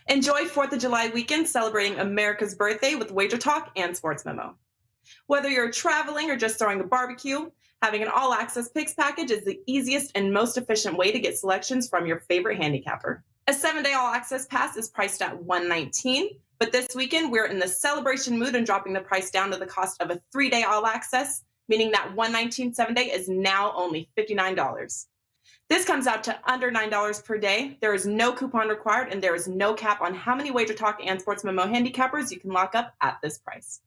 Enjoy 4th of July weekend celebrating America's birthday with WagerTalk and Sports Memo. Whether you're traveling or just throwing a barbecue, having an all-access picks package is the easiest and most efficient way to get selections from your favorite handicapper. A 7-day all-access pass is priced at $119, but this weekend we're in the celebration mood and dropping the price down to the cost of a 3-day all-access, meaning that $119 7-day is now only $59. This comes out to under $9 per day. There is no coupon required, and there is no cap on how many Wager Talk and Sports Memo handicappers you can lock up at this price.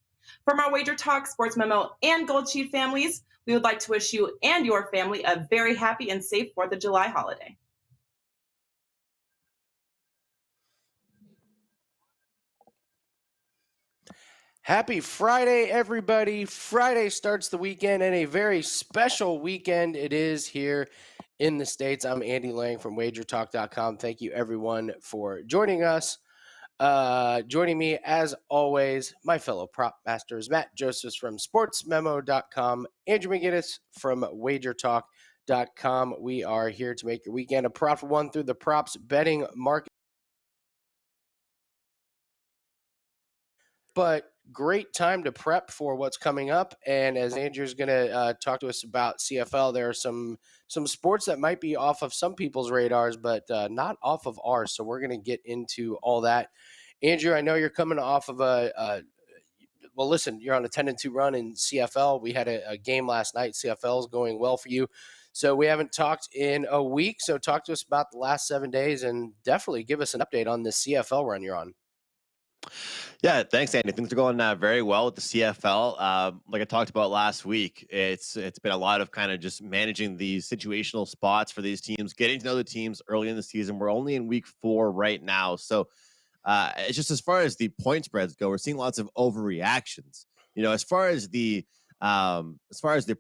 From our Wager Talk, Sports Memo, and Gold Sheet families, we would like to wish you and your family a very happy and safe 4th of July holiday. Happy Friday, everybody. Friday starts the weekend, and a very special weekend it is here in the States. I'm Andy Lang from WagerTalk.com. Thank you, everyone, for joining us. Joining me, as always, my fellow prop masters, Matt Josephs from SportsMemo.com, Andrew McInnis from WagerTalk.com. We are here to make your weekend a profitable one through the props betting market. But great time to prep for what's coming up. And as Andrew's going to talk to us about CFL, there are some sports that might be off of some people's radars, but not off of ours. So we're going to get into all that. Andrew, I know you're coming off of well, listen, you're on a 10-2 run in CFL. We had a game last night. CFL is going well for you. So we haven't talked in a week. So talk to us about the last 7 days and definitely give us an update on the CFL run you're on. Yeah, thanks, Andy. Things are going very well with the CFL. Like I talked about last week, it's been a lot of kind of just managing these situational spots for these teams, getting to know the teams early in the season. We're only in week 4 right now, so it's just as far as the point spreads go, we're seeing lots of overreactions. As far as the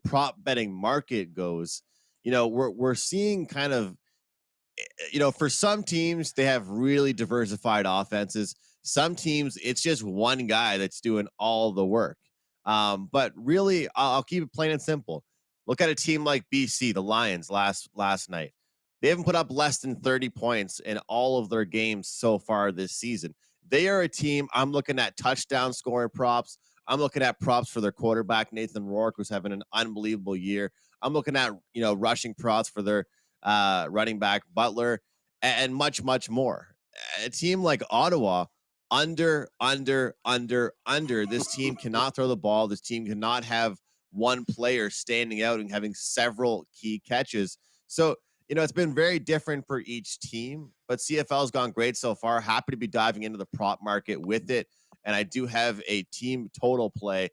prop betting market goes, we're seeing kind of, for some teams they have really diversified offenses. Some teams, it's just one guy that's doing all the work. But really, I'll keep it plain and simple. Look at a team like BC, the Lions, last night. They haven't put up less than 30 points in all of their games so far this season. They are a team, I'm looking at touchdown scoring props. I'm looking at props for their quarterback, Nathan Rourke, who's having an unbelievable year. I'm looking at, rushing props for their running back, Butler, and much, much more. A team like Ottawa, under. This team cannot throw the ball. This team cannot have one player standing out and having several key catches. So, it's been very different for each team, but CFL has gone great so far. Happy to be diving into the prop market with it. And I do have a team total play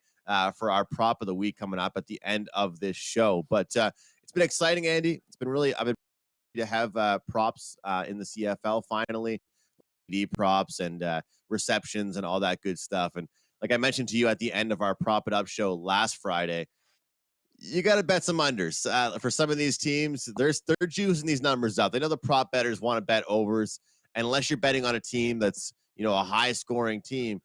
for our prop of the week coming up at the end of this show. But it's been exciting, Andy. It's been really, I've been to have props in the CFL finally. Props and receptions and all that good stuff. And like I mentioned to you at the end of our Prop It Up show last Friday, you got to bet some unders. For some of these teams, they're juicing these numbers up. They know the prop bettors want to bet overs. And unless you're betting on a team that's, a high scoring team,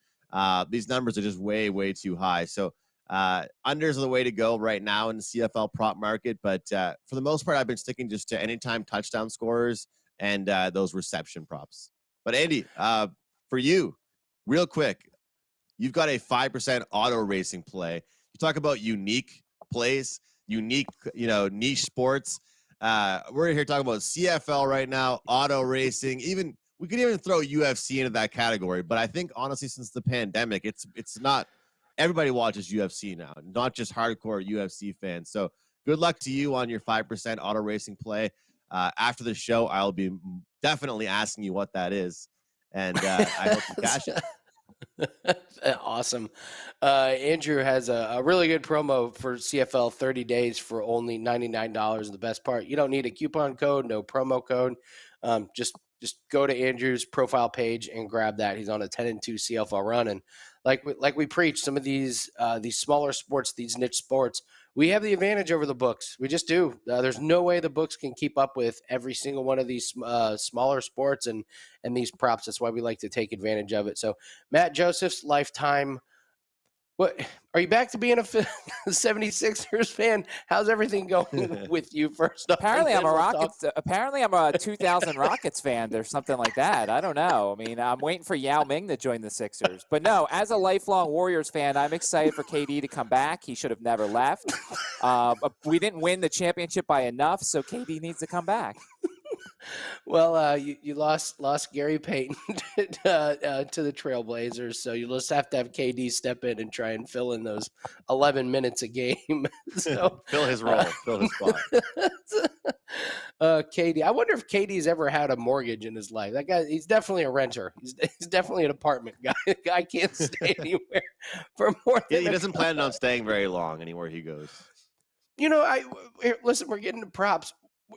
these numbers are just way, way too high. So unders are the way to go right now in the CFL prop market. But for the most part, I've been sticking just to anytime touchdown scorers and those reception props. But Andy, for you, real quick, you've got a 5% auto racing play. You talk about unique plays, unique, niche sports. We're here talking about CFL right now, auto racing. We could even throw UFC into that category. But I think honestly, since the pandemic, it's not everybody watches UFC now, not just hardcore UFC fans. So good luck to you on your 5% auto racing play. After the show, I'll be definitely asking you what that is, and I hope you cash it. Awesome. Andrew has a really good promo for CFL 30 days for only $99. The best part, you don't need a coupon code, no promo code. Just go to Andrew's profile page and grab that. He's on a 10-2 CFL run, and like we preach, some of these smaller sports, these niche sports, we have the advantage over the books. We just do. There's no way the books can keep up with every single one of these smaller sports and these props. That's why we like to take advantage of it. So Matt Joseph's lifetime What are you back to being a 76ers fan? How's everything going with you first off? Apparently, And I'm then a we'll talk. Rockets. Apparently, I'm a 2000 Rockets fan or something like that. I don't know. I mean, I'm waiting for Yao Ming to join the Sixers. But no, as a lifelong Warriors fan, I'm excited for KD to come back. He should have never left. But we didn't win the championship by enough, so KD needs to come back. Well, you lost Gary Payton to the Trailblazers, so you'll just have to have KD step in and try and fill in those 11 minutes a game. So fill his role, fill his spot. KD, I wonder if KD's ever had a mortgage in his life. That guy, he's definitely a renter. He's definitely an apartment guy. The guy can't stay anywhere for more than He doesn't plan on staying very long anywhere he goes. You know, listen, we're getting to props.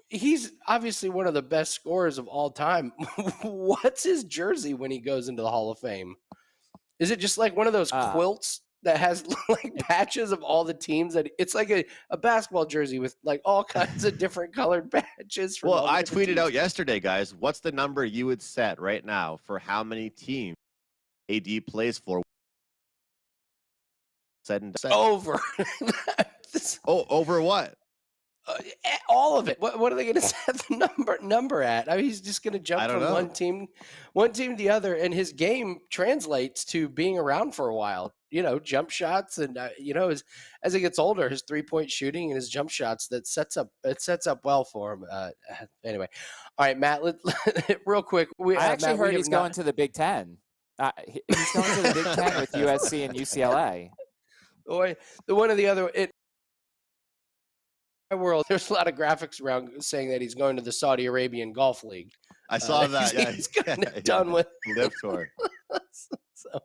He's obviously one of the best scorers of all time. What's his jersey when he goes into the Hall of Fame? Is it just like one of those quilts that has like patches of all the teams? That it's like a basketball jersey with like all kinds of different colored patches. Well, I tweeted out yesterday, guys, what's the number you would set right now for how many teams AD plays for? Said and done. Over. Over what? All of it. What are they going to set the number at? I mean, he's just going to jump from one team to the other, and his game translates to being around for a while. You know, jump shots, and as he gets older, his 3-point shooting and his jump shots sets up well for him. Anyway, all right, Matt. Real quick, I actually heard he's going to the Big Ten. He's going to the Big Ten with USC and UCLA. Or the one or the other. World, there's a lot of graphics around saying that he's going to the Saudi Arabian Golf League. I saw that. He's done with Live Tour. So,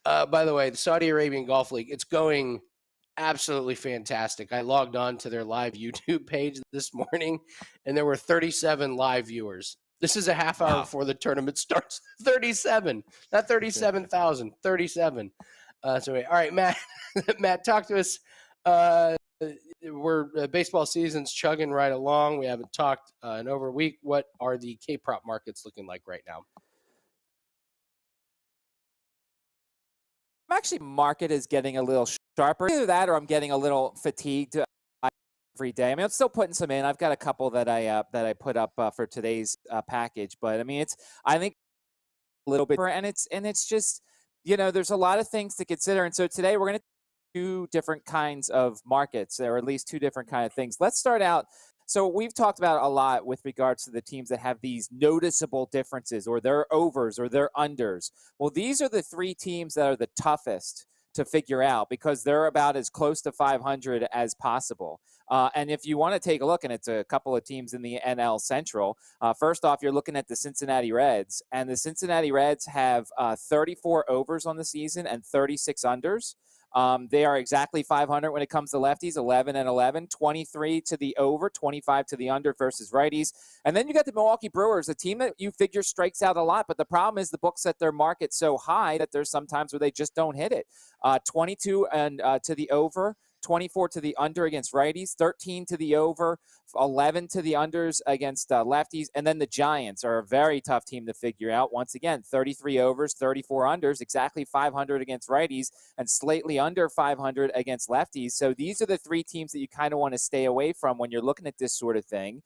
by the way, the Saudi Arabian Golf League, it's going absolutely fantastic. I logged on to their live YouTube page this morning, and there were 37 live viewers. This is a half hour before the tournament starts. 37, not 37,000, 37. All right, Matt. Matt, talk to us. We're baseball season's chugging right along. We haven't talked in over a week. What are the K Prop markets looking like right now? Actually, market is getting a little sharper. Either that, or I'm getting a little fatigued every day. I mean, I'm still putting some in. I've got a couple that I put up for today's package, but I mean, I think a little bit, and it's just, there's a lot of things to consider. And so today we're going to two different kinds of markets, or at least two different kind of things. Let's start out. So we've talked about a lot with regards to the teams that have these noticeable differences, or their overs or their unders. Well, these are the three teams that are the toughest to figure out because they're about as close to 500 as possible. And if you want to take a look, and it's a couple of teams in the NL Central, first off, you're looking at the Cincinnati Reds, and the Cincinnati Reds have 34 overs on the season and 36 unders. They are exactly 500 when it comes to lefties, 11 and 11, 23 to the over, 25 to the under versus righties. And then you got the Milwaukee Brewers, a team that you figure strikes out a lot, but the problem is the books set their market so high that there's sometimes where they just don't hit it. 22 and to the over, 24 to the under against righties, 13 to the over, 11 to the unders against lefties. And then the Giants are a very tough team to figure out. Once again, 33 overs, 34 unders, exactly 500 against righties, and slightly under 500 against lefties. So these are the three teams that you kind of want to stay away from when you're looking at this sort of thing.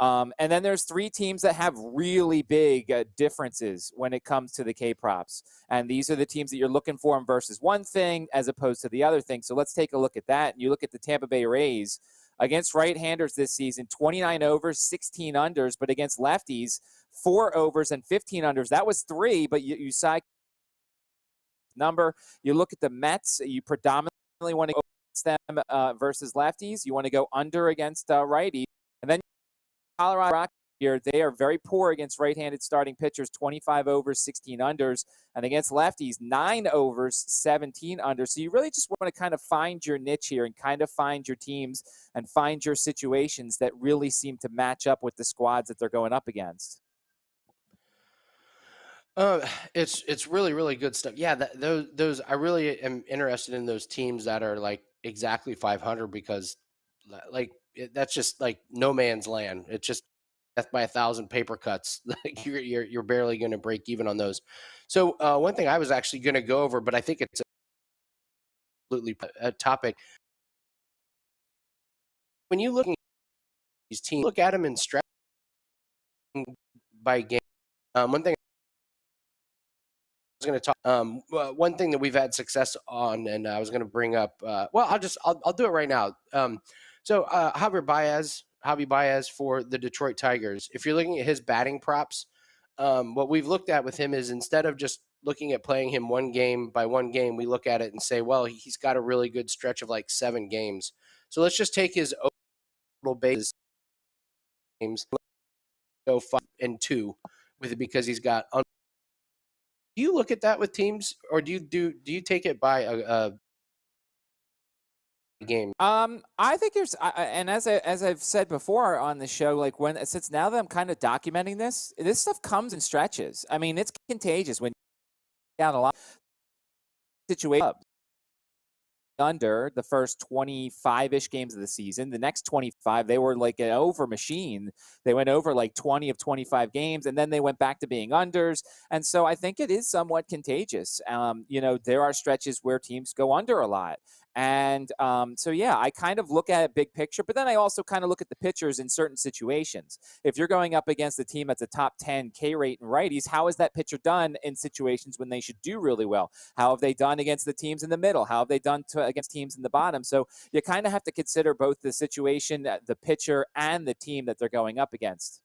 And then there's three teams that have really big differences when it comes to the K props. And these are the teams that you're looking for them versus one thing as opposed to the other thing. So let's take a look at that. You look at the Tampa Bay Rays against right-handers this season, 29 overs, 16 unders, but against lefties, 4 overs and 15 unders. That was 3, but you side number. You look at the Mets, you predominantly want to go against them versus lefties. You want to go under against righties. And then Colorado Rockies here, they are very poor against right-handed starting pitchers, 25 overs, 16 unders, and against lefties, 9 overs, 17 unders. So you really just want to kind of find your niche here and kind of find your teams and find your situations that really seem to match up with the squads that they're going up against. It's really, really good stuff. Yeah, those I really am interested in those teams that are like exactly 500 because like that's just like no man's land. It's just death by 1,000 paper cuts. Like you're barely going to break even on those. So one thing I was actually going to go over, but I think it's absolutely a topic. When you look at these teams, look at them in stretch by game. One thing I was going to talk. One thing that we've had success on, and I was going to bring up. I'll do it right now. Javi Baez for the Detroit Tigers. If you're looking at his batting props, what we've looked at with him is instead of just looking at playing him one game by one game, we look at it and say, well, he's got a really good stretch of like 7 games. So let's just take his total bases games, go 5-2 with it because he's got. Do you look at that with teams, or do you take it by a game? I think and as I've said before on the show, like since now that I'm kind of documenting this stuff comes in stretches. I mean, it's contagious when you down a lot situation under the first 25-ish games of the season. The next 25, they were like an over machine. They went over like 20 of 25 games, and then they went back to being unders. And so I think it is somewhat contagious. There are stretches where teams go under a lot. And I kind of look at it big picture, but then I also kind of look at the pitchers in certain situations. If you're going up against a team that's a top 10 K rate in righties, how has that pitcher done in situations when they should do really well? How have they done against the teams in the middle? How have they done against teams in the bottom? So you kind of have to consider both the situation, the pitcher, and the team that they're going up against.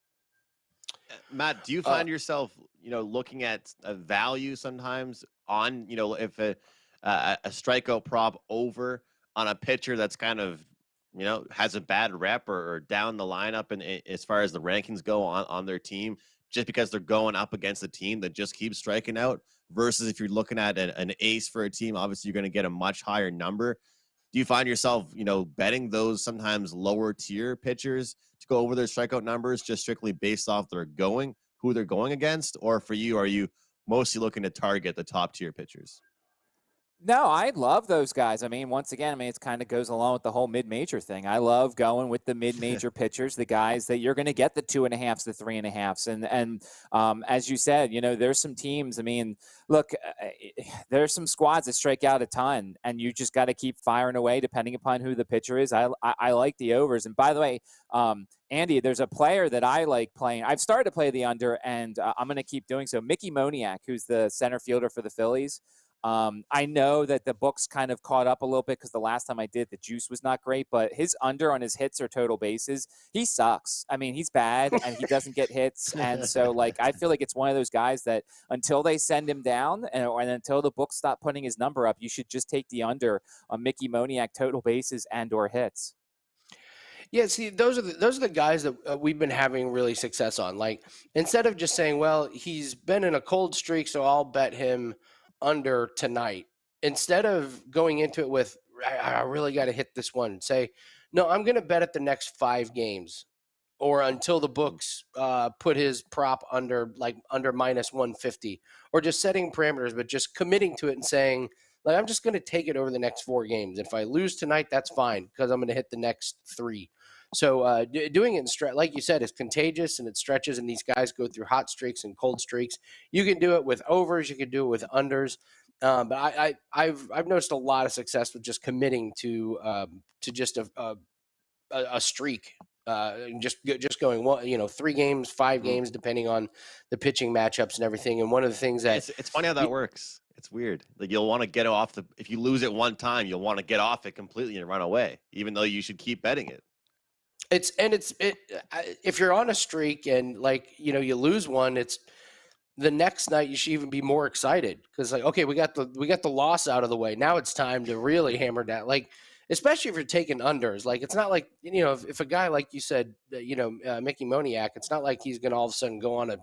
Matt, do you find yourself, looking at a value sometimes on, if a strikeout prop over on a pitcher that's kind of, has a bad rep or down the lineup and as far as the rankings go on their team, just because they're going up against a team that just keeps striking out, versus if you're looking at an ace for a team, obviously you're going to get a much higher number. Do you find yourself, betting those sometimes lower tier pitchers to go over their strikeout numbers just strictly based off who they're going against? Or for you, are you mostly looking to target the top tier pitchers? No, I love those guys. I mean, once again, it kind of goes along with the whole mid-major thing. I love going with the mid-major pitchers, the guys that you're going to get the 2.5s, the 3.5s. And as you said, there's some teams. I mean, look, there's some squads that strike out a ton, and you just got to keep firing away depending upon who the pitcher is. I like the overs. And by the way, Andy, there's a player that I like playing. I've started to play the under, and I'm going to keep doing so. Mickey Moniak, who's the center fielder for the Phillies. I know that the books kind of caught up a little bit because the last time I did, the juice was not great, but his under on his hits or total bases, he sucks. I mean, he's bad and he doesn't get hits. And so, I feel like it's one of those guys that until they send him down and until the books stop putting his number up, you should just take the under on Mickey Moniak total bases and or hits. Yeah, see, those are the guys that we've been having really success on. Like, instead of just saying, well, he's been in a cold streak, so I'll bet him under tonight. Instead of going into it with, I really got to hit this one, say, no, I'm going to bet at the next 5 games or until the books put his prop under minus 150, or just setting parameters, but just committing to it and saying, I'm just going to take it over the next 4 games. If I lose tonight, that's fine because I'm going to hit the next 3. So doing it in like you said, is contagious and it stretches, and these guys go through hot streaks and cold streaks. You can do it with overs, you can do it with unders, but I've noticed a lot of success with just committing to just a streak, just going 3 games, 5 games, depending on the pitching matchups and everything. And one of the things that it's funny how that works. It's weird. Like, you'll want to get off if you lose it one time, you'll want to get off it completely and run away, even though you should keep betting it. If you're on a streak and you lose one, it's the next night you should even be more excited because okay, we got the loss out of the way. Now it's time to really hammer down. Especially if you're taking unders, it's not like if a guy like you said, Mickey Moniak, it's not like he's gonna all of a sudden go on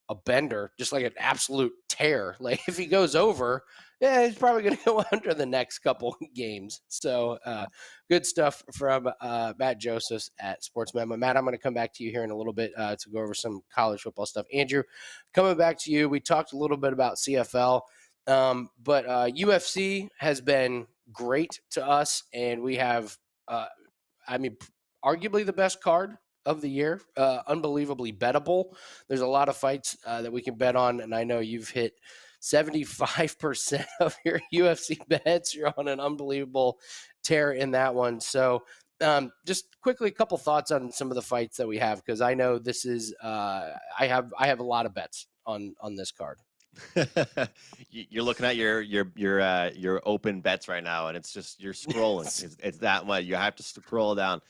a bender, just like an absolute tear. If he goes over, yeah, he's probably going to go under the next couple games. So good stuff from Matt Josephs at Sports Memo. Matt, I'm going to come back to you here in a little bit to go over some college football stuff. Andrew, coming back to you, we talked a little bit about CFL, but UFC has been great to us, and we have, arguably the best card of the year, unbelievably bettable. There's a lot of fights that we can bet on, and I know you've hit 75% of your UFC bets. You're on an unbelievable tear in that one. So just quickly, a couple thoughts on some of the fights that we have, because I know this is I have a lot of bets on this card. You're looking at your open bets right now, and it's just you're scrolling. It's that much. You have to scroll down.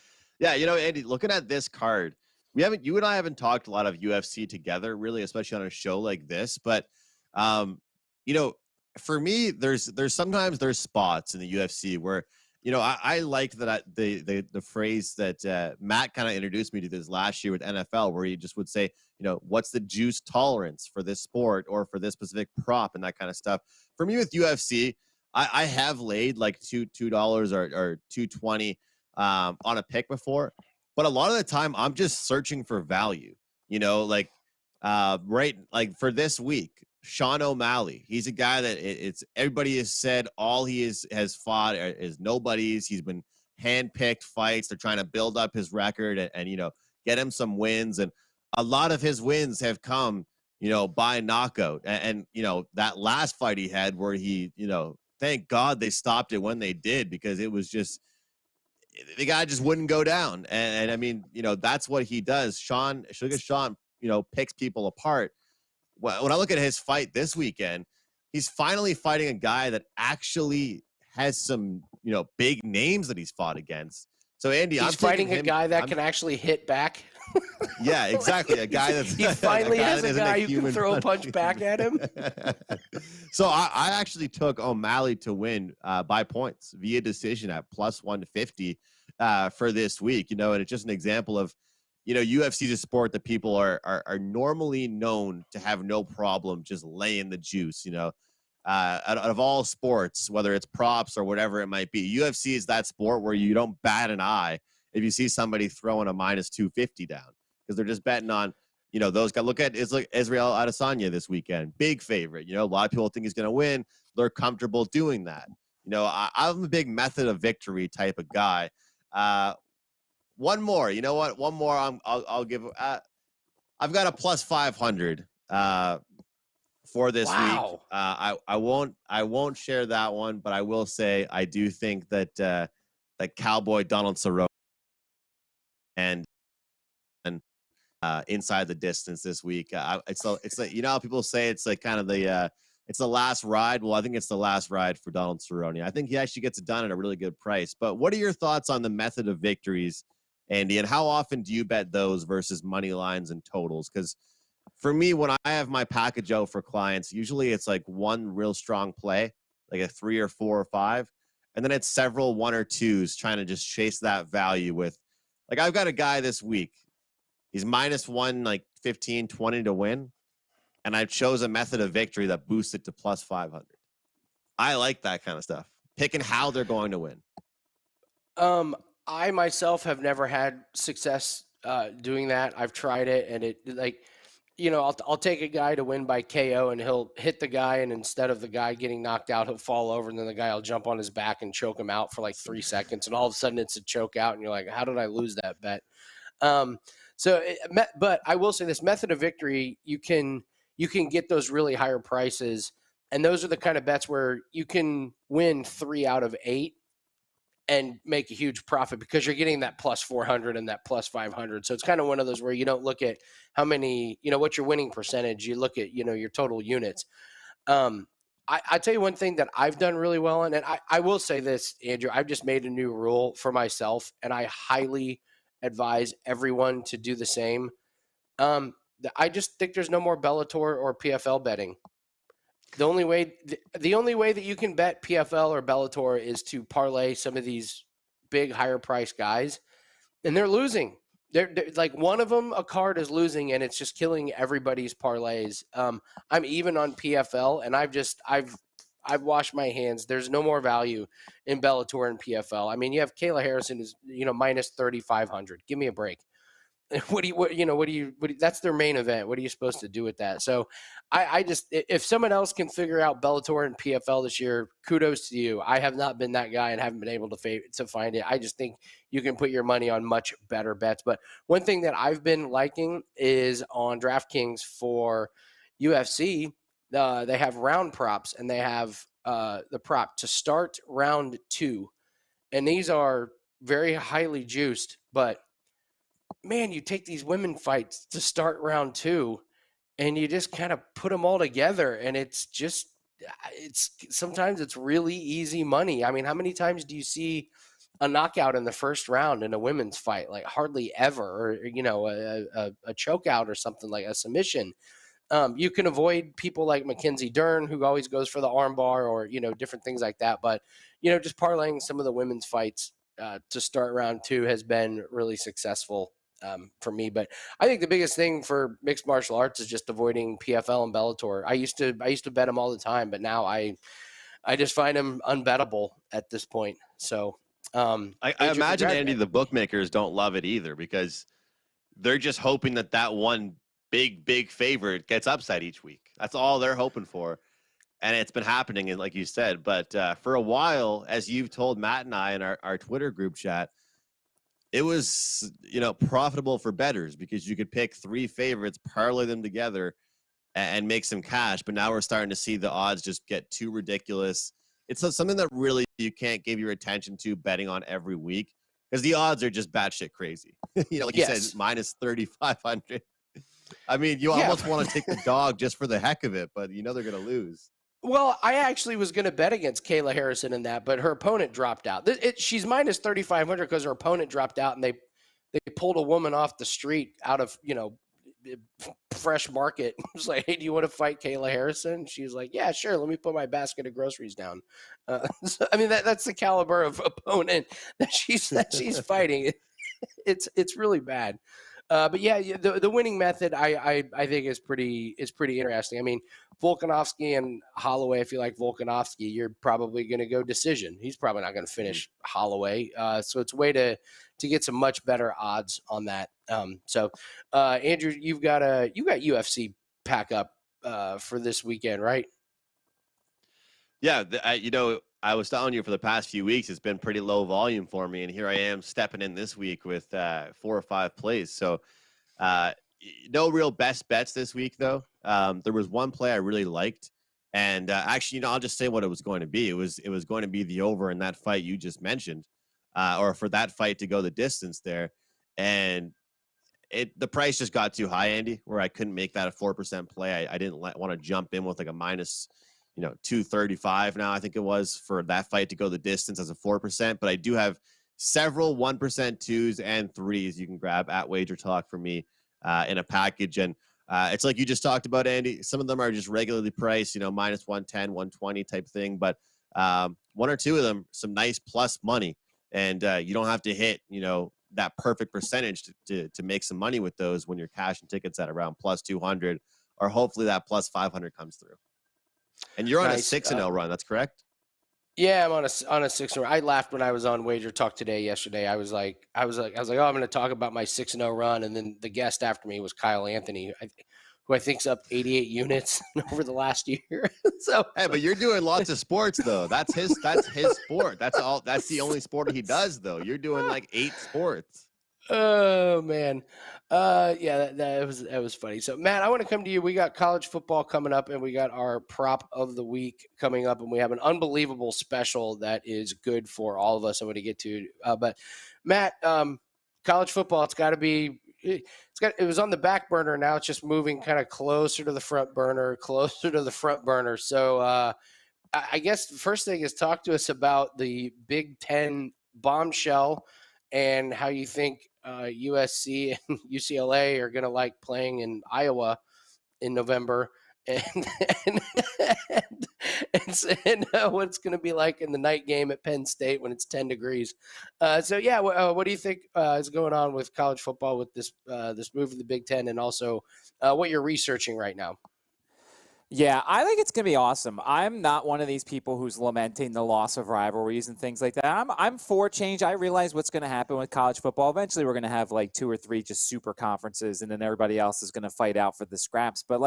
Yeah, Andy, looking at this card, you and I haven't talked a lot of UFC together, really, especially on a show like this. But for me, there's sometimes there's spots in the UFC where I like that the phrase that Matt kind of introduced me to this last year with NFL, where he just would say, what's the juice tolerance for this sport or for this specific prop and that kind of stuff. For me with UFC, I have laid like $2 or $2.20 on a pick before, but a lot of the time I'm just searching for value. Right, like for this week, Sean O'Malley, he's a guy that everybody has said all he has fought is nobodies. He's been handpicked fights. They're trying to build up his record and get him some wins. And a lot of his wins have come, by knockout. And that last fight he had where he, thank God they stopped it when they did, because it was just, the guy just wouldn't go down. And I mean, that's what he does. Sean picks people apart. When I look at his fight this weekend, he's finally fighting a guy that actually has some, big names that he's fought against. So Andy, he's fighting a guy that can actually hit back. Yeah, exactly. A guy that's he finally has a guy who can throw a punch back at him. So I actually took O'Malley to win by points via decision at plus 150 for this week. And it's just an example of, UFC is a sport that people are normally known to have no problem just laying the juice. Out of all sports, whether it's props or whatever it might be, UFC is that sport where you don't bat an eye if you see somebody throwing a minus 250 down, because they're just betting on, those guys. Look at Israel Adesanya this weekend, big favorite. A lot of people think he's going to win. They're comfortable doing that. I'm a big method of victory type of guy. One more, one more. I'll give. I've got a plus 500 for this week. I won't share that one, but I will say I do think that that Cowboy Donald Cerrone and inside the distance this week. It's like how people say it's like kind of it's the last ride. Well, I think it's the last ride for Donald Cerrone. I think he actually gets it done at a really good price. But what are your thoughts on the method of victories, Andy, and how often do you bet those versus money lines and totals? Because for me, when I have my package out for clients, usually it's like one real strong play, like a 3 or 4 or 5, and then it's several 1 or 2s trying to just chase that value with, like, I've got a guy this week. He's minus 1, like 15, 20 to win, and I chose a method of victory that boosts it to plus 500. I like that kind of stuff, picking how they're going to win. I myself have never had success doing that. I've tried it, and it I'll take a guy to win by KO, and he'll hit the guy, and instead of the guy getting knocked out, he'll fall over, and then the guy will jump on his back and choke him out for like 3 seconds, and all of a sudden it's a choke out, and you're like, how did I lose that bet? But I will say this method of victory, you can get those really higher prices, and those are the kind of bets where you can win 3 out of 8 and make a huge profit because you're getting that plus 400 and that plus 500. So it's kind of one of those where you don't look at how many, what's your winning percentage. You look at, your total units. I tell you one thing that I've done really well on, and I will say this, Andrew, I've just made a new rule for myself, and I highly advise everyone to do the same. I just think there's no more Bellator or PFL betting. The only way that you can bet PFL or Bellator is to parlay some of these big higher price guys, and they're losing. They're like one of them, a card is losing, and it's just killing everybody's parlays. I'm even on PFL, and I've washed my hands. There's no more value in Bellator and PFL. I mean, you have Kayla Harrison is minus 3,500. Give me a break. That's their main event. What are you supposed to do with that? So I just, if someone else can figure out Bellator and PFL this year, kudos to you. I have not been that guy and haven't been able to find it. I just think you can put your money on much better bets. But one thing that I've been liking is on DraftKings for UFC, they have round props, and they have the prop to start round 2. And these are very highly juiced, but man, you take these women fights to start round 2 and you just kind of put them all together, and it's sometimes it's really easy money. I mean, how many times do you see a knockout in the first round in a women's fight? Like hardly ever, or a choke out or something, like a submission. You can avoid people like Mackenzie Dern, who always goes for the armbar, or different things like that. But just parlaying some of the women's fights to start round 2 has been really successful for me. But I think the biggest thing for mixed martial arts is just avoiding PFL and Bellator. I used to bet them all the time, but now I just find them unbettable at this point. So I imagine, Andy, the bookmakers don't love it either, because they're just hoping that one big favorite gets upside each week. That's all they're hoping for. And it's been happening, and like you said, but for a while, as you've told Matt and I in our Twitter group chat, it was, profitable for bettors because you could pick 3 favorites, parlay them together, and make some cash. But now we're starting to see the odds just get too ridiculous. It's something that really you can't give your attention to betting on every week, because the odds are just batshit crazy. Like you said, minus 3,500. I mean, you almost want to take the dog just for the heck of it, but they're going to lose. Well, I actually was going to bet against Kayla Harrison in that, but her opponent dropped out. She's minus 3,500 because her opponent dropped out, and they pulled a woman off the street out of Fresh Market. It was like, hey, do you want to fight Kayla Harrison? She was like, yeah, sure. Let me put my basket of groceries down. So, I mean, that's the caliber of opponent that she's fighting. It's really bad. But yeah, the winning method I think is pretty interesting. I mean, Volkanovski and Holloway. If you like Volkanovski, you're probably going to go decision. He's probably not going to finish Holloway. So it's a way to get some much better odds on that. So Andrew, you got UFC pack up for this weekend, right? Yeah, I was telling you for the past few weeks, it's been pretty low volume for me. And here I am stepping in this week with 4 or 5 plays. So no real best bets this week, though. There was one play I really liked. And actually, I'll just say what it was going to be. It was going to be the over in that fight you just mentioned, or for that fight to go the distance there. And the price just got too high, Andy, where I couldn't make that a 4% play. I didn't want to jump in with like a minus 235 now, I think it was, for that fight to go the distance as a 4%. But I do have several 1%, 2s, and 3s you can grab at WagerTalk for me in a package. And it's like you just talked about, Andy. Some of them are just regularly priced, minus 110, 120 type thing. But 1 or 2 of them, some nice plus money. And you don't have to hit, that perfect percentage to make some money with those when you're cashing tickets at around plus 200, or hopefully that plus 500 comes through. And you're on a 6-0 run. That's correct. Yeah, I'm on a 6-0. I laughed when I was on WagerTalk yesterday. I was like, oh, I'm going to talk about my 6-0 run, and then the guest after me was Kyle Anthony, who I think's up 88 units over the last year. So, hey, but you're doing lots of sports though. That's his sport. That's all. That's the only sport he does though. You're doing like 8 sports. Oh man. Yeah, that was funny. So Matt, I want to come to you. We got college football coming up, and we got our prop of the week coming up, and we have an unbelievable special that is good for all of us. I'm going to get to, but Matt, college football, it was on the back burner. Now it's just moving kind of closer to the front burner. So I guess the first thing is talk to us about the Big Ten bombshell and how you think USC and UCLA are going to like playing in Iowa in November, and what it's going to be like in the night game at Penn State when it's 10 degrees. So yeah, what do you think is going on with college football with this move of the Big Ten, and also what you're researching right now? Yeah, I think it's going to be awesome. I'm not one of these people who's lamenting the loss of rivalries and things like that. I'm for change. I realize what's going to happen with college football. Eventually, we're going to have like 2 or 3 just super conferences, and then everybody else is going to fight out for the scraps. But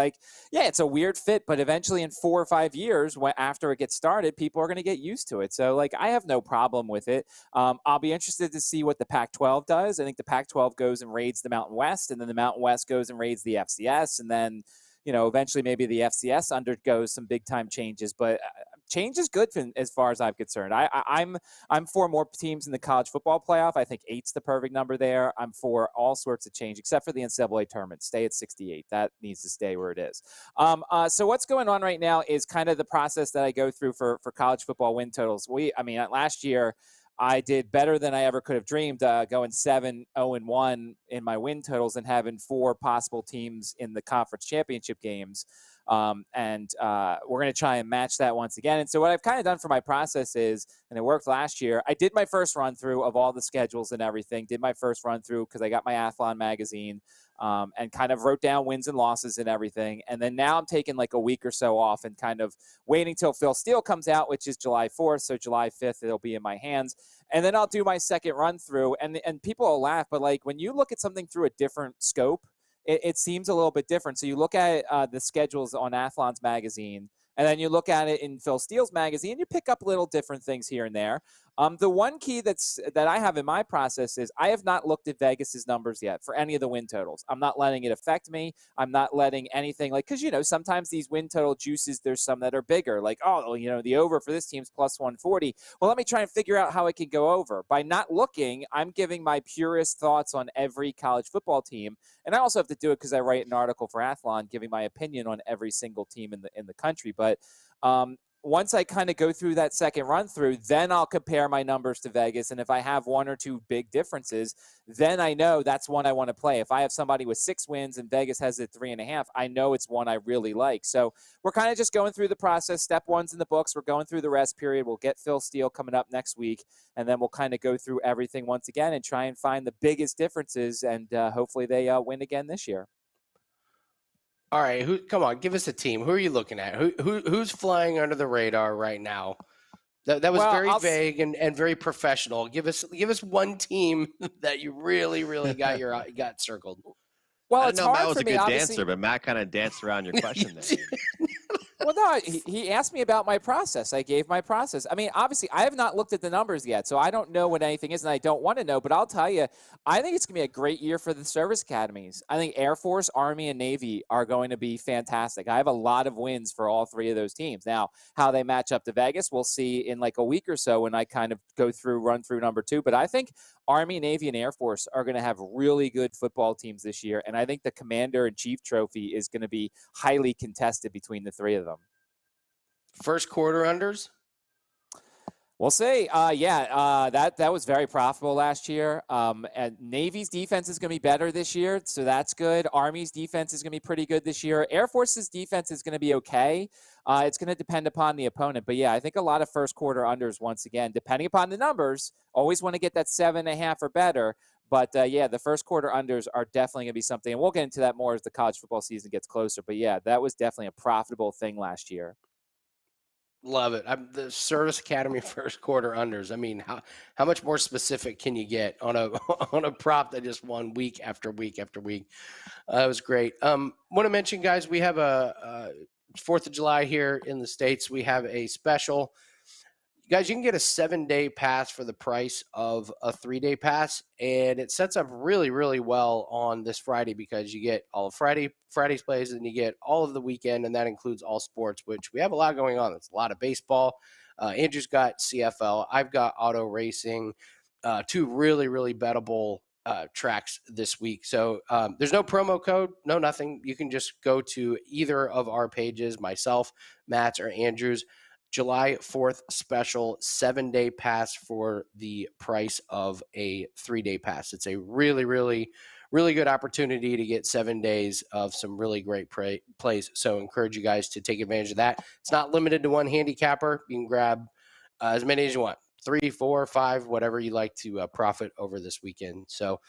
yeah, it's a weird fit. But eventually, in 4 or 5 years, after it gets started, people are going to get used to it. So I have no problem with it. I'll be interested to see what the Pac-12 does. I think the Pac-12 goes and raids the Mountain West, and then the Mountain West goes and raids the FCS, and then eventually maybe the FCS undergoes some big time changes, but change is good as far as I'm concerned. I'm for more teams in the college football playoff. I think 8's the perfect number there. I'm for all sorts of change, except for the NCAA tournament. Stay at 68. That needs to stay where it is. So what's going on right now is kind of the process that I go through for college football win totals. Last year, I did better than I ever could have dreamed, going 7-0-1 in my win totals and having 4 possible teams in the conference championship games. And we're going to try and match that once again. And so what I've kind of done for my process is, and it worked last year, I did my first run through of all the schedules and everything, did my first run through because I got my Athlon magazine, and kind of wrote down wins and losses and everything. And then now I'm taking like a week or so off and kind of waiting till Phil Steele comes out, which is July 4th. So July 5th, it'll be in my hands. And then I'll do my second run through. And people will laugh, but like when you look at something through a different scope, it seems a little bit different. So you look at the schedules on Athlon's magazine, and then you look at it in Phil Steele's magazine, you pick up little different things here and there. The one key that I have in my process is I have not looked at Vegas's numbers yet for any of the win totals. I'm not letting it affect me. I'm not letting anything because, sometimes these win total juices, there's some that are bigger, like, the over for this team's plus 140. Well, let me try and figure out how it can go over. By not looking, I'm giving my purest thoughts on every college football team. And I also have to do it because I write an article for Athlon giving my opinion on every single team in the country. But once I kind of go through that second run through, then I'll compare my numbers to Vegas. And if I have 1 or 2 big differences, then I know that's one I want to play. If I have somebody with 6 wins and Vegas has it 3.5, I know it's one I really like. So we're kind of just going through the process. Step 1's in the books. We're going through the rest period. We'll get Phil Steele coming up next week. And then we'll kind of go through everything once again and try and find the biggest differences. And hopefully they win again this year. All right, come on, give us a team. Who are you looking at? Who's flying under the radar right now? That was very vague and very professional. Give us one team that you really got circled. Well, I don't it's know hard Matt was for a me, good obviously. dancer, but Matt kind of danced around your question there. Well, no, he asked me about my process. I gave my process. I mean, obviously, I have not looked at the numbers yet, so I don't know what anything is, and I don't want to know. But I'll tell you, I think it's going to be a great year for the service academies. I think Air Force, Army, and Navy are going to be fantastic. I have a lot of wins for all 3 of those teams. Now, how they match up to Vegas, we'll see in like a week or so when I kind of run through number 2. But I think Army, Navy, and Air Force are going to have really good football teams this year, and I think the Commander-in-Chief trophy is going to be highly contested between the 3 of them. First quarter unders? We'll see. That was very profitable last year. And Navy's defense is going to be better this year, so that's good. Army's defense is going to be pretty good this year. Air Force's defense is going to be okay. It's going to depend upon the opponent. But, yeah, I think a lot of first quarter unders, once again, depending upon the numbers. Always want to get that 7.5 or better. But, the first quarter unders are definitely going to be something. And we'll get into that more as the college football season gets closer. But, yeah, that was definitely a profitable thing last year. Love it. The Service Academy first quarter unders. I mean, how much more specific can you get on a prop that just won week after week after week? That was great. Want to mention, guys, we have a 4th of July here in the States. We have a special. Guys, you can get a 7-day pass for the price of a 3-day pass, and it sets up really, really well on this Friday because you get all of Friday's plays, and you get all of the weekend, and that includes all sports, which we have a lot going on. It's a lot of baseball. Andrew's got CFL. I've got auto racing. 2 really, really bettable tracks this week. So there's no promo code, no nothing. You can just go to either of our pages, myself, Matt's, or Andrew's. July 4th special 7-day pass for the price of a 3-day pass. It's a really, really, really good opportunity to get 7 days of some really great plays. So encourage you guys to take advantage of that. It's not limited to one handicapper. You can grab as many as you want, 3, 4, 5, whatever you like to profit over this weekend. So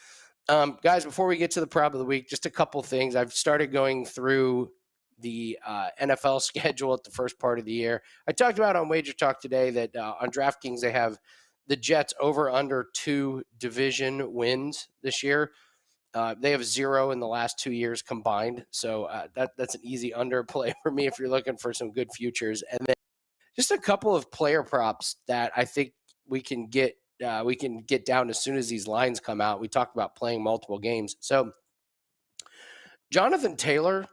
guys, before we get to the prop of the week, just a couple things. I've started going through the NFL schedule at the first part of the year. I talked about on WagerTalk today that on DraftKings they have the Jets over under 2 division wins this year. They have 0 in the last 2 years combined. So that's an easy under play for me if you're looking for some good futures. And then just a couple of player props that I think we can get down as soon as these lines come out. We talked about playing multiple games. So Jonathan Taylor,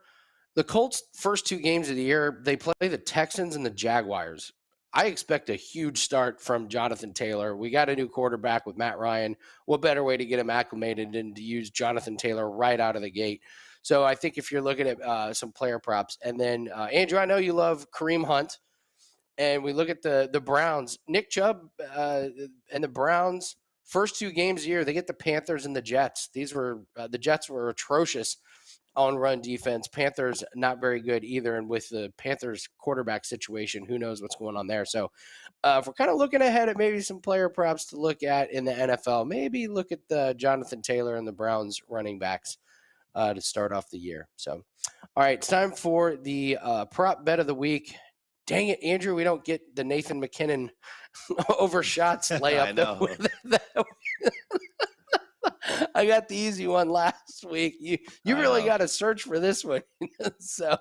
The Colts' first 2 games of the year, they play the Texans and the Jaguars. I expect a huge start from Jonathan Taylor. We got a new quarterback with Matt Ryan. What better way to get him acclimated than to use Jonathan Taylor right out of the gate? So I think if you're looking at some player props, and then Andrew, I know you love Kareem Hunt, and we look at the Browns. Nick Chubb and the Browns' first 2 games of the year, they get the Panthers and the Jets. The Jets were atrocious on run defense. Panthers not very good either. And with the Panthers quarterback situation, who knows what's going on there. So if we're kind of looking ahead at maybe some player props to look at in the NFL, maybe look at the Jonathan Taylor and the Browns running backs to start off the year. So, all right, it's time for the prop bet of the week. Dang it, Andrew, we don't get the Nathan McKinnon over shots layup. I know. I got the easy one last week. You really got to search for this one. So,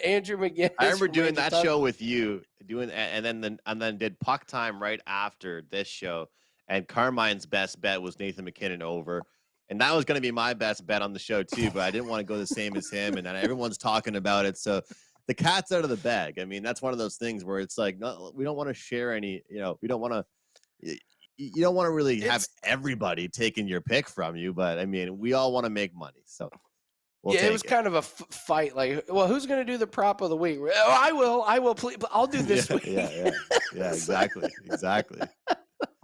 Andrew McGinnis. I remember doing that show with you, and then did puck time right after this show. And Carmine's best bet was Nathan McKinnon over, and that was going to be my best bet on the show too. But I didn't want to go the same as him, and everyone's talking about it. So the cat's out of the bag. I mean, that's one of those things where it's like, no, we don't want to share any. We don't want to. You don't want to really have everybody taking your pick from you, but I mean, we all want to make money. So it was kind of a fight. Like, well, who's going to do the prop of the week? Oh, I will. Please, I'll do this week. Yeah, exactly.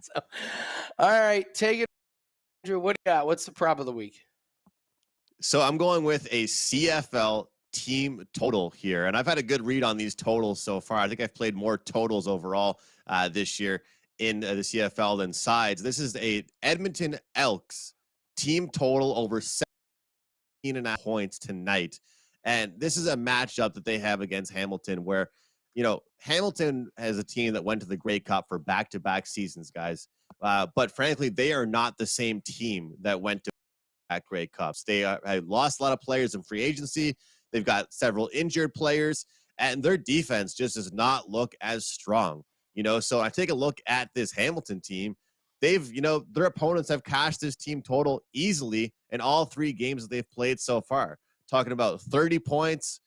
So, all right, take it, Andrew. What do you got? What's the prop of the week? So I'm going with a CFL team total here, and I've had a good read on these totals so far. I think I've played more totals overall this year in the CFL than sides. This is a Edmonton Elks team total over 17.5 points tonight. And this is a matchup that they have against Hamilton where, Hamilton has a team that went to the Grey Cup for back-to-back seasons, guys. But frankly, they are not the same team that went to back Grey Cups. They have lost a lot of players in free agency. They've got several injured players, and their defense just does not look as strong. So I take a look at this Hamilton team. They've, their opponents have cashed this team total easily in all 3 games that they've played so far. Talking about 30 points,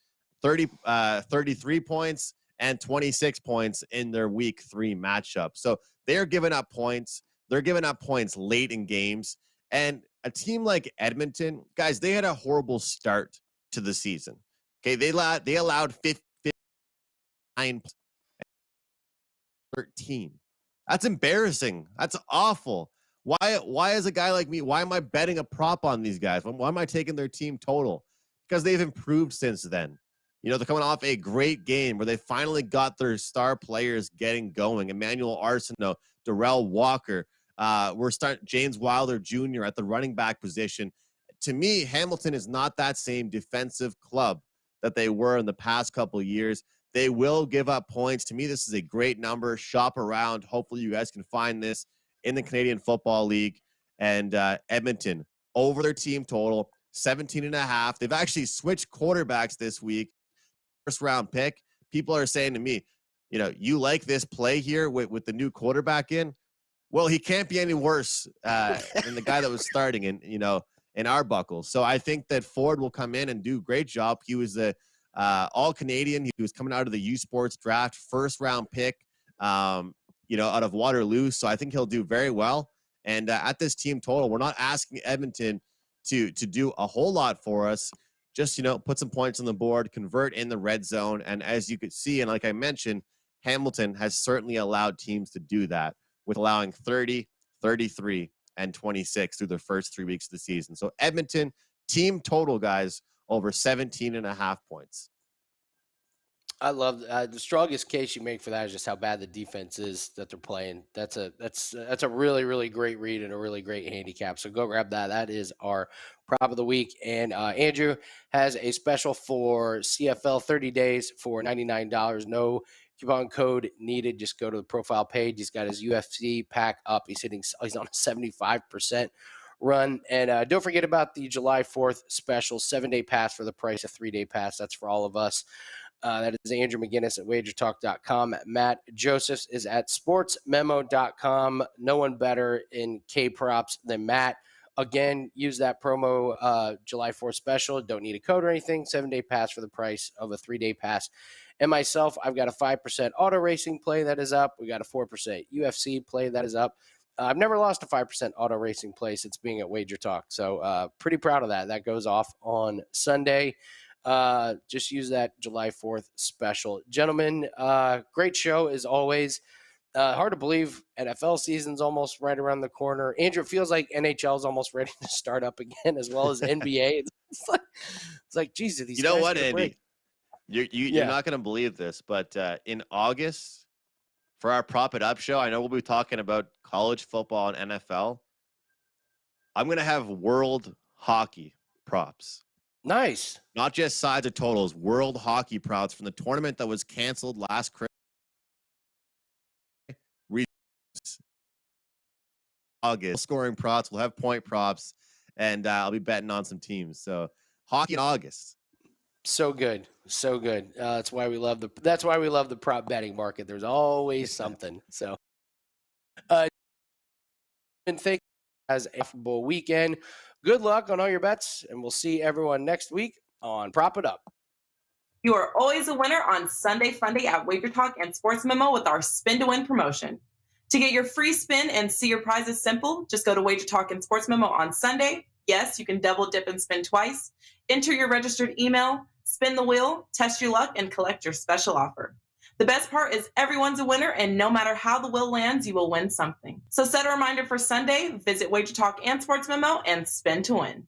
33 points, and 26 points in their week 3 matchup. So they're giving up points. They're giving up points late in games. And a team like Edmonton, guys, they had a horrible start to the season. Okay, they allowed 59 13. That's embarrassing. That's awful. Why is a guy like me, why am I betting a prop on these guys? Why am I taking their team total? Because they've improved since then. They're coming off a great game where they finally got their star players getting going. Emmanuel Arsenault, Darrell Walker. We're starting James Wilder Jr. at the running back position. To me, Hamilton is not that same defensive club that they were in the past couple of years. They will give up points. To me, this is a great number. Shop around. Hopefully, you guys can find this in the Canadian Football League. And Edmonton, over their team total, 17.5. They've actually switched quarterbacks this week. First-round pick. People are saying to me, you like this play here with the new quarterback in? Well, he can't be any worse than the guy that was starting in Arbuckle. So I think that Ford will come in and do a great job. He was the All-Canadian. He was coming out of the U Sports draft, first-round pick, out of Waterloo. So I think he'll do very well. And at this team total, we're not asking Edmonton to do a whole lot for us. Just, put some points on the board, convert in the red zone. And as you could see, and like I mentioned, Hamilton has certainly allowed teams to do that with allowing 30, 33, and 26 through their first 3 weeks of the season. So Edmonton, team total, guys, over 17.5 points. I love the strongest case you make for that is just how bad the defense is that they're playing. That's a really, really great read and a really great handicap. So go grab that. That is our prop of the week. And Andrew has a special for CFL 30 days for $99. No coupon code needed. Just go to the profile page. He's got his UFC pack up. He's on a 75% run. And don't forget about the July 4th special 7-day pass for the price of 3-day pass. That's for all of us. That is Andrew McInnis at WagerTalk.com. Matt Josephs is at SportsMemo.com. No one better in K Props than Matt. Again, use that promo July 4th special. Don't need a code or anything. 7-day pass for the price of a 3-day pass. And myself, I've got a 5% auto racing play that is up. We got a 4% UFC play that is up. I've never lost a 5% auto racing play since being at WagerTalk. So pretty proud of that. That goes off on Sunday. Just use that July 4th special. Gentlemen, great show as always. Hard to believe NFL season's almost right around the corner. Andrew, it feels like NHL is almost ready to start up again, as well as NBA. It's like, geez, these You know guys what, get a Andy? break. You're not going to believe this, but in August, for our Prop It Up show, I know we'll be talking about college football and NFL. I'm going to have world hockey props. Nice. Not just sides or totals, world hockey props from the tournament that was canceled last Christmas. August scoring props. We'll have point props, and I'll be betting on some teams. So hockey in August. So good. That's why we love the prop betting market. There's always something. So, and thank you as a football weekend. Good luck on all your bets, and we'll see everyone next week on Prop It Up. You are always a winner on Sunday Funday at WagerTalk and Sports Memo with our Spin to Win promotion. To get your free spin and see your prizes simple, just go to WagerTalk and Sports Memo on Sunday. Yes, you can double dip and spin twice. Enter your registered email, spin the wheel, test your luck, and collect your special offer. The best part is everyone's a winner, and no matter how the wheel lands, you will win something. So set a reminder for Sunday, visit WagerTalk and Sports Memo, and spin to win.